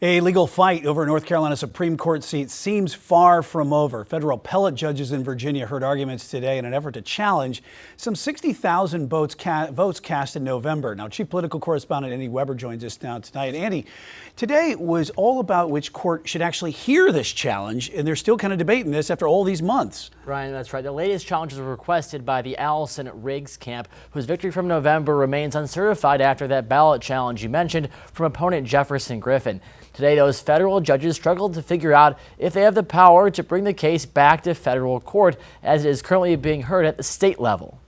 A legal fight over a North Carolina Supreme Court seat seems far from over. Federal appellate judges in Virginia heard arguments today in an effort to challenge some 60,000 votes cast in November. Now, Chief Political Correspondent Andy Weber joins us now tonight. Andy, today was all about which court should actually hear this challenge, and they're still kind of debating this after all these months. Ryan, that's right. The latest challenges were requested by the Allison Riggs camp, whose victory from November remains uncertified after that ballot challenge you mentioned from opponent Jefferson Griffin. Today, those federal judges struggled to figure out if they have the power to bring the case back to federal court, as it is currently being heard at the state level.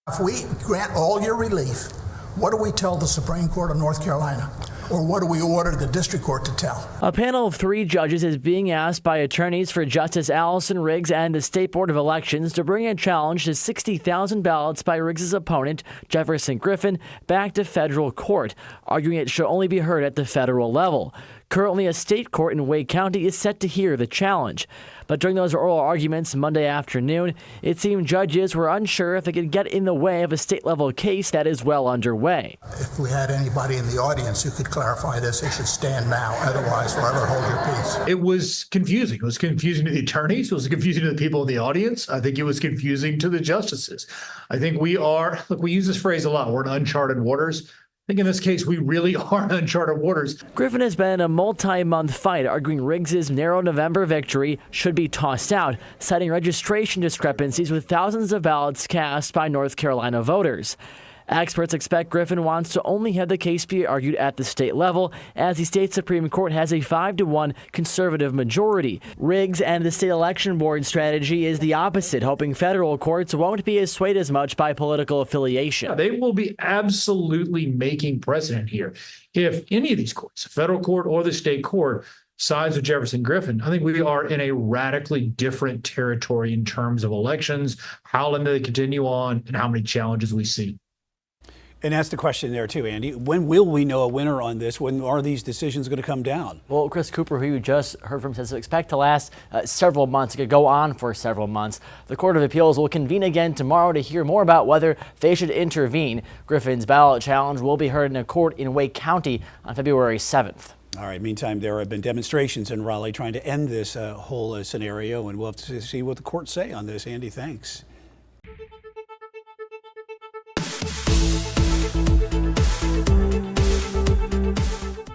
If we grant all your relief, what do we tell the Supreme Court of North Carolina? Or what do we order the district court to tell? A panel of 3 judges is being asked by attorneys for Justice Allison Riggs and the State Board of Elections to bring a challenge to 60,000 ballots by Riggs' opponent, Jefferson Griffin, back to federal court, arguing it should only be heard at the federal level. Currently, a state court in Wake County is set to hear the challenge. But during those oral arguments Monday afternoon, it seemed judges were unsure if they could get in the way of a state-level case that is well underway. If we had anybody in the audience who could clarify this, they should stand now. Otherwise, forever hold your peace. It was confusing. It was confusing to the attorneys. It was confusing to the people in the audience. I think it was confusing to the justices. I think we use this phrase a lot. We're in uncharted waters. I think in this case, we really are in uncharted waters. Griffin has been in a multi-month fight, arguing Riggs' narrow November victory should be tossed out, citing registration discrepancies with thousands of ballots cast by North Carolina voters. Experts expect Griffin wants to only have the case be argued at the state level, as the state Supreme Court has a 5-1 conservative majority. Riggs and the state election board strategy is the opposite, hoping federal courts won't be swayed as much by political affiliation. They will be absolutely making precedent here. If any of these courts, the federal court or the state court, sides with Jefferson Griffin, I think we are in a radically different territory in terms of elections, how long they continue on, and how many challenges we see. And that's the question there too, Andy. When will we know a winner on this? When are these decisions going to come down? Well, Chris Cooper, who you just heard from, says expect to last several months. It could go on for several months. The Court of Appeals will convene again tomorrow to hear more about whether they should intervene. Griffin's ballot challenge will be heard in a court in Wake County on February 7th. All right. Meantime, there have been demonstrations in Raleigh trying to end this whole scenario, and we'll have to see what the courts say on this. Andy, thanks.